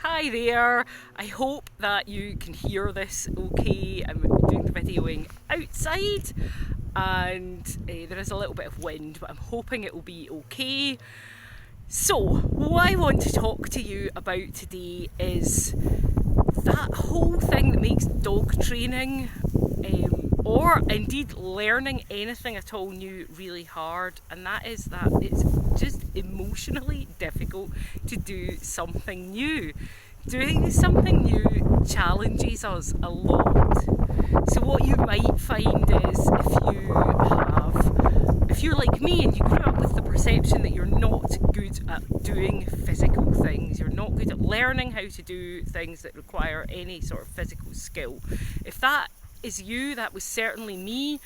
Hi there. I hope that you can hear this okay. I'm doing the videoing outside and there is a little bit of wind, but I'm hoping it will be okay. So, what I want to talk to you about today is that whole thing that makes dog training or indeed learning anything at all new really hard, and that is that it's just emotionally difficult to do something new. Doing something new challenges us a lot. So what you might find is if you're like me and you grew up with the perception that you're not good at doing physical things, you're not good at learning how to do things that require any sort of physical skill. If that is you, that was certainly me,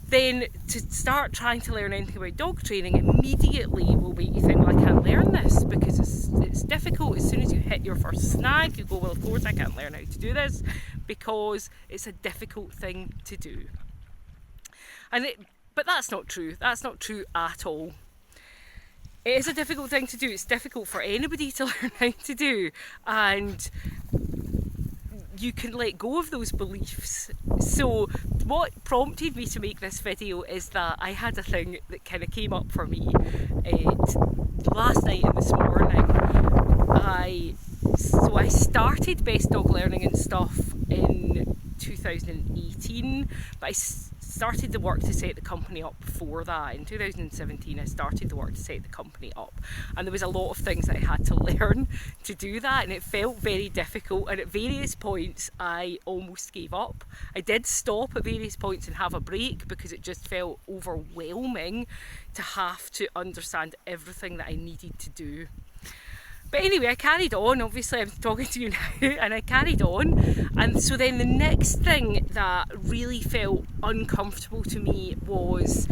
then to start trying to learn anything about dog training immediately will make you think, well, I can't learn this because it's difficult. As soon as you hit your first snag, you go, well, of course I can't learn how to do this because it's a difficult thing to do. But that's not true. That's not true at all. It is a difficult thing to do. It's difficult for anybody to learn how to do, and you can let go of those beliefs. So what prompted me to make this video is that I had a thing that kind of came up for me last night and this morning. I started Best Dog Learning and stuff in 2018, but I started the work to set the company up before that. In 2017 I started the work to set the company up, and there was a lot of things that I had to learn to do that, and it felt very difficult, and at various points I almost gave up. I did stop at various points and have a break because it just felt overwhelming to have to understand everything that I needed to do. But anyway, I carried on. Obviously I'm talking to you now, and I carried on. And so then the next thing that really felt uncomfortable to me was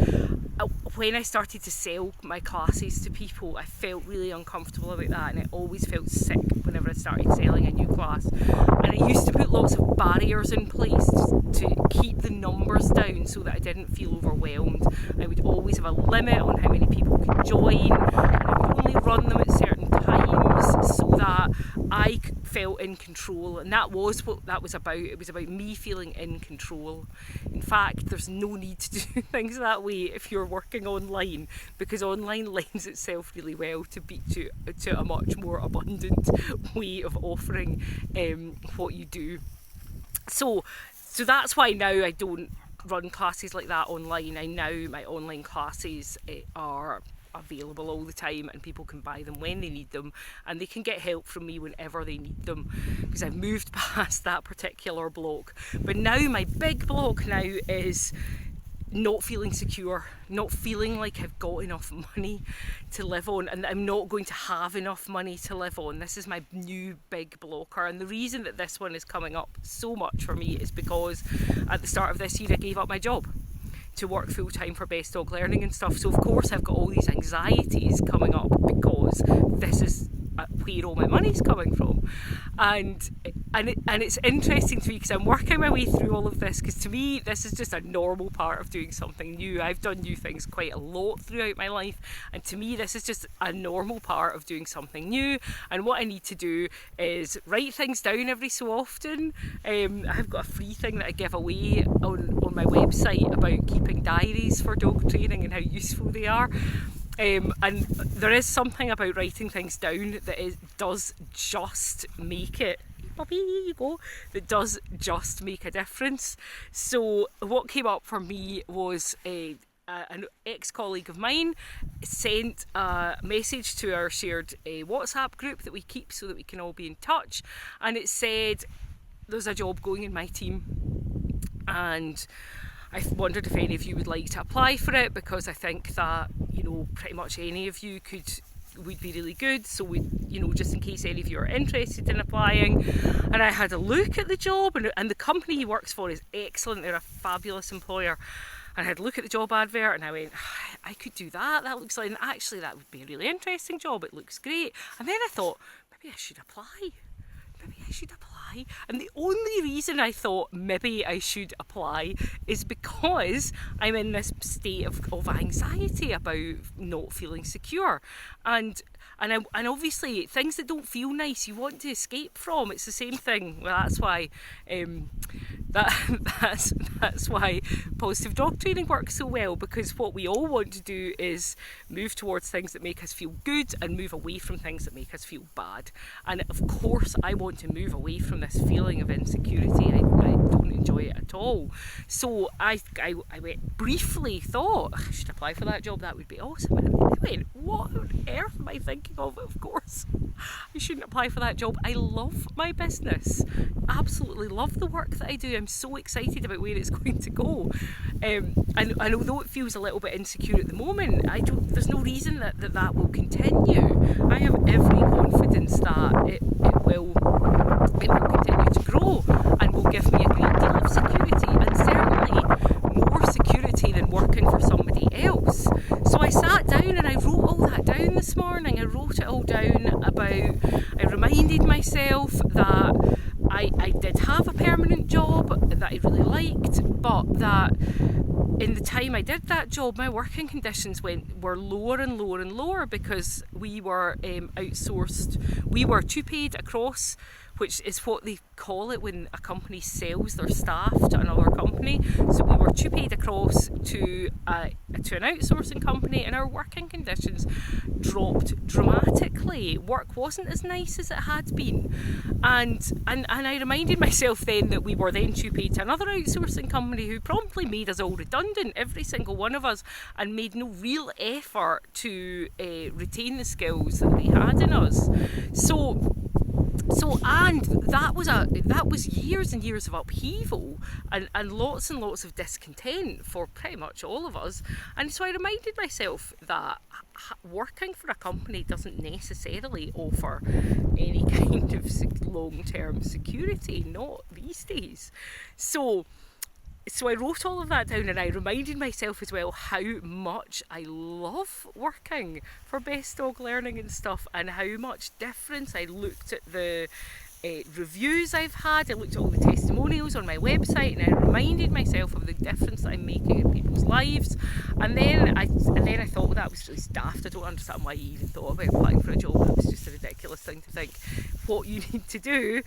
when I started to sell my classes to people. I felt really uncomfortable about that, and I always felt sick whenever I started selling a new class. And I used to put lots of barriers in place to keep the numbers down so that I didn't feel overwhelmed. I would always have a limit on how many people could join, and I would only run them at certain times so that I felt in control, and that was what that was about. It was about me feeling in control. In fact, there's no need to do things that way if you're working online, because online lends itself really well to a much more abundant way of offering what you do. So that's why now I don't run classes like that online. My online classes are available all the time, and people can buy them when they need them, and they can get help from me whenever they need them, because I've moved past that particular block. But now my big block now is not feeling secure, not feeling like I've got enough money to live on, and I'm not going to have enough money to live on. This is my new big blocker, and the reason that this one is coming up so much for me is because at the start of this year I gave up my job to work full time for Best Dog Learning and stuff. So of course I've got all these anxieties coming up because this is where all my money's coming from, and it's interesting to me because I'm working my way through all of this, because to me this is just a normal part of doing something new. I've done new things quite a lot throughout my life, and to me this is just a normal part of doing something new. And what I need to do is write things down every so often. I've got a free thing that I give away on my website about keeping diaries for dog training and how useful they are. And there is something about writing things down that does just make it, puppy, you go, that does just make a difference. So what came up for me was an ex-colleague of mine sent a message to our shared WhatsApp group that we keep so that we can all be in touch, and it said there's a job going in my team, and I wondered if any of you would like to apply for it, because I think that, pretty much any of you would be really good. So just in case any of you are interested in applying. And I had a look at the job, and the company he works for is excellent. They're a fabulous employer. And I had a look at the job advert, and I went, I could do that. That looks like, and actually that would be a really interesting job. It looks great. And then I thought, maybe I should apply. And the only reason I thought maybe I should apply is because I'm in this state of anxiety about not feeling secure. And and obviously things that don't feel nice you want to escape from. It's the same thing. Well, that's why that's why positive dog training works so well, because what we all want to do is move towards things that make us feel good and move away from things that make us feel bad. And of course I want to move away from this feeling of insecurity. I don't enjoy it at all. So I briefly thought I should apply for that job, that would be awesome. And I went, what on earth am I thinking of? Of course I shouldn't apply for that job. I love my business, absolutely love the work that I do. I'm so excited about where it's going to go, and although it feels a little bit insecure at the moment, there's no reason that will continue. I have every confidence that it will continue to grow and will give me a great deal of security, and certainly more security than working for somebody else. So I sat down and I wrote all that down this morning. I wrote it all down I reminded myself that I did have a permanent job that I really liked, but that in the time I did that job, my working conditions were lower and lower and lower, because we were outsourced. We were two-paid across, which is what they call it when a company sells their staff to another company. So we were two-paid across to an outsourcing company, and our working conditions dropped dramatically. Work wasn't as nice as it had been, and I reminded myself then that we were then two-paid to another outsourcing company who promptly made us all redundant, every single one of us, and made no real effort to retain the skills that they had in us. And that was years and years of upheaval and lots of discontent for pretty much all of us. And so I reminded myself that working for a company doesn't necessarily offer any kind of long-term security, not these days. So I wrote all of that down, and I reminded myself as well how much I love working for Best Dog Learning and stuff, and how much difference. I looked at the reviews I've had, I looked at all the testimonials on my website, and I reminded myself of the difference that I'm making in people's lives. And then I thought, well, that was really daft. I don't understand why you even thought about applying for a job. That was just a ridiculous thing to think. What you need to do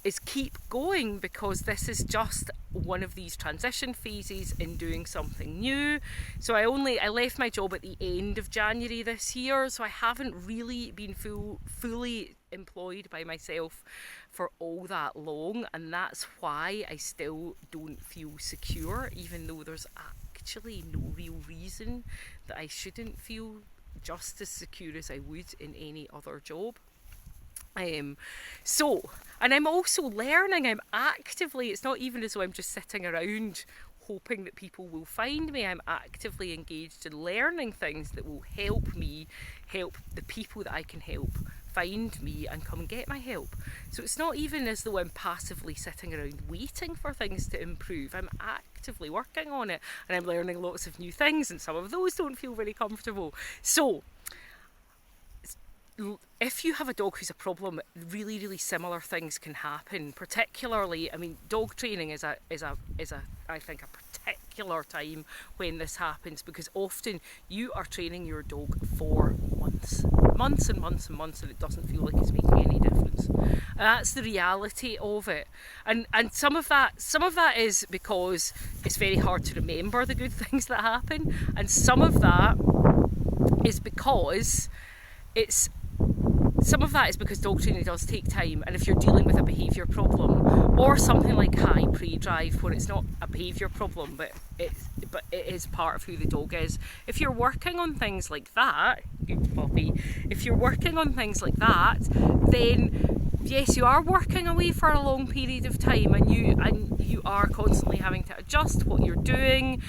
is keep going, because this is just one of these transition phases in doing something new. So I left my job at the end of January this year, so I haven't really been fully employed by myself for all that long, and that's why I still don't feel secure, even though there's actually no real reason that I shouldn't feel just as secure as I would in any other job. And I'm also learning. I'm actively, it's not even as though I'm just sitting around hoping that people will find me. I'm actively engaged in learning things that will help me help the people that I can help find me and come and get my help. So it's not even as though I'm passively sitting around waiting for things to improve. I'm actively working on it, and I'm learning lots of new things, and some of those don't feel very comfortable. So if you have a dog who's a problem, really, really similar things can happen. Particularly, I mean, dog training is a I think a particular time when this happens, because often you are training your dog for months and months and months, and it doesn't feel like it's making any difference. And that's the reality of it. And some of that is because it's very hard to remember the good things that happen, and some of that is because dog training does take time, and if you're dealing with a behaviour problem or something like high pre-drive, where it's not a behaviour problem but it is part of who the dog is, if you're working on things like that, good puppy, if you're working on things like that, then yes, you are working away for a long period of time, and you are constantly having to adjust what you're doing.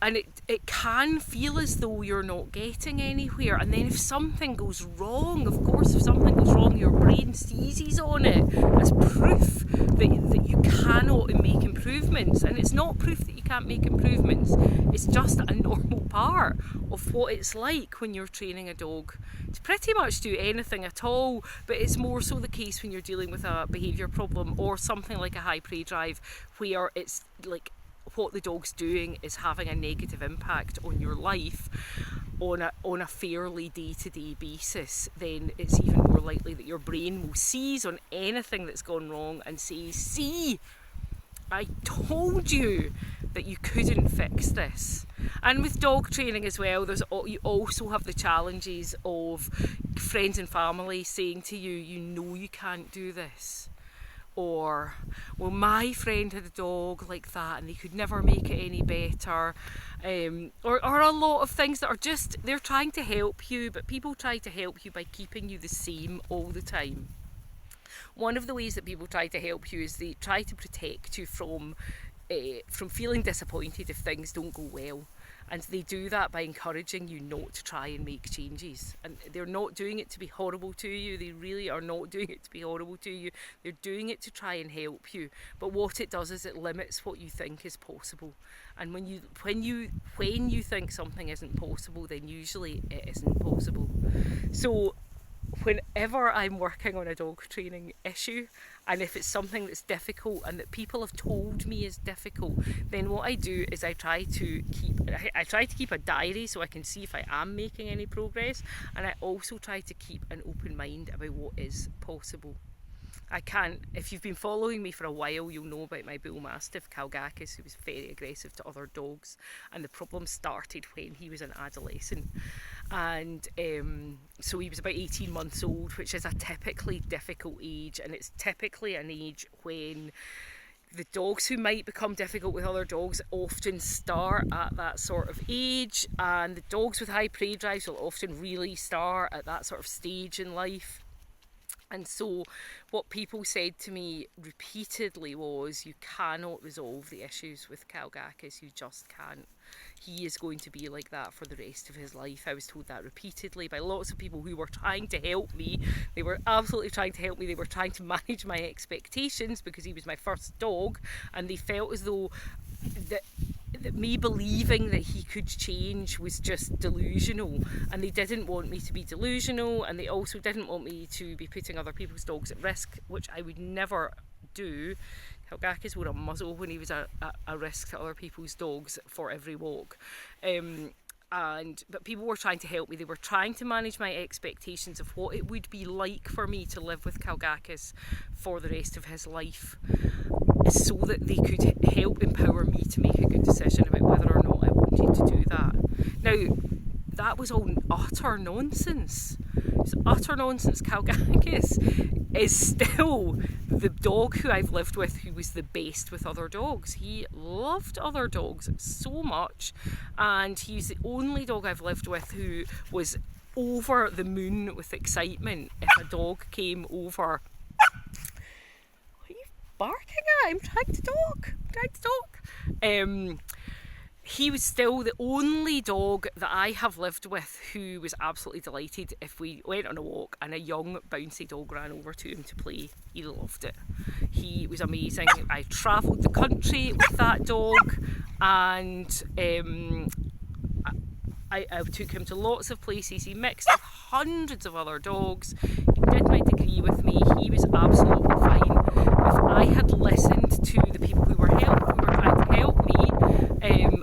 And it can feel as though you're not getting anywhere. And then if something goes wrong, of course, if something goes wrong, your brain seizes on it as proof that you cannot make improvements. And it's not proof that you can't make improvements. It's just a normal part of what it's like when you're training a dog to pretty much do anything at all. But it's more so the case when you're dealing with a behaviour problem or something like a high pre-drive, where it's like what the dog's doing is having a negative impact on your life on a fairly day-to-day basis, then it's even more likely that your brain will seize on anything that's gone wrong and say, see, I told you that you couldn't fix this. And with dog training as well, you also have the challenges of friends and family saying to you, you know you can't do this. Or, well, my friend had a dog like that and they could never make it any better. Or a lot of things that are just, they're trying to help you, but people try to help you by keeping you the same all the time. One of the ways that people try to help you is they try to protect you from feeling disappointed if things don't go well. And they do that by encouraging you not to try and make changes. And they're not doing it to be horrible to you. They really are not doing it to be horrible to you. They're doing it to try and help you. But what it does is it limits what you think is possible. And when you think something isn't possible, then usually it isn't possible. So whenever I'm working on a dog training issue, and if it's something that's difficult and that people have told me is difficult, then what I do is I try to keep a diary so I can see if I am making any progress, and I also try to keep an open mind about what is possible. If you've been following me for a while, you'll know about my bull mastiff Kalgakis, who was very aggressive to other dogs, and the problem started when he was an adolescent. And so he was about 18 months old, which is a typically difficult age, and it's typically an age when the dogs who might become difficult with other dogs often start at that sort of age, and the dogs with high prey drives will often really start at that sort of stage in life. And so what people said to me repeatedly was, you cannot resolve the issues with Kalgakis, you just can't. He is going to be like that for the rest of his life. I was told that repeatedly by lots of people who were trying to help me. They were absolutely trying to help me. They were trying to manage my expectations because he was my first dog, and they felt as though that me believing that he could change was just delusional, and they didn't want me to be delusional, and they also didn't want me to be putting other people's dogs at risk, which I would never do. Kalgakis wore a muzzle when he was a risk to other people's dogs for every walk. But people were trying to help me. They were trying to manage my expectations of what it would be like for me to live with Kalgakis for the rest of his life, so that they could help empower me to make a good decision about whether or not I wanted to do that. Now, that was all utter nonsense. It's utter nonsense. Kalgakis is still the dog who I've lived with who was the best with other dogs. He loved other dogs so much, and he's the only dog I've lived with who was over the moon with excitement if a dog came over. What are you barking at? I'm trying to talk. He was still the only dog that I have lived with who was absolutely delighted if we went on a walk and a young bouncy dog ran over to him to play. He loved it. He was amazing. I travelled the country with that dog, and I took him to lots of places. He mixed with hundreds of other dogs. He did my degree with me. He was absolutely fine. If I had listened to the people who were trying to help me,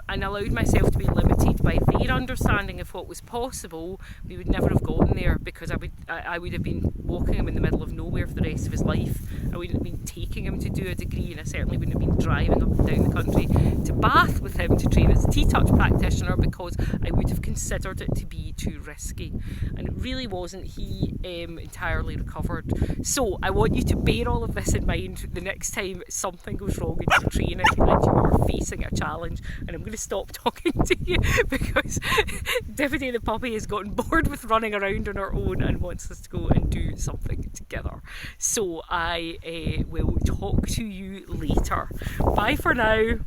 and allowed myself to be limited by their understanding of what was possible, we would never have gotten there, because I would have been walking him in the middle of nowhere for the rest of his life. I wouldn't have been taking him to do a degree, and I certainly wouldn't have been driving up and down the country to Bath with him to train as a T-touch practitioner, because I would have considered it to be too risky. And it really wasn't. He entirely recovered. So I want you to bear all of this in mind the next time something goes wrong in your training and you are facing a challenge. And I'm going to stop talking to you because Divide the puppy has gotten bored with running around on her own and wants us to go and do something together. So I will talk to you later. Bye for now.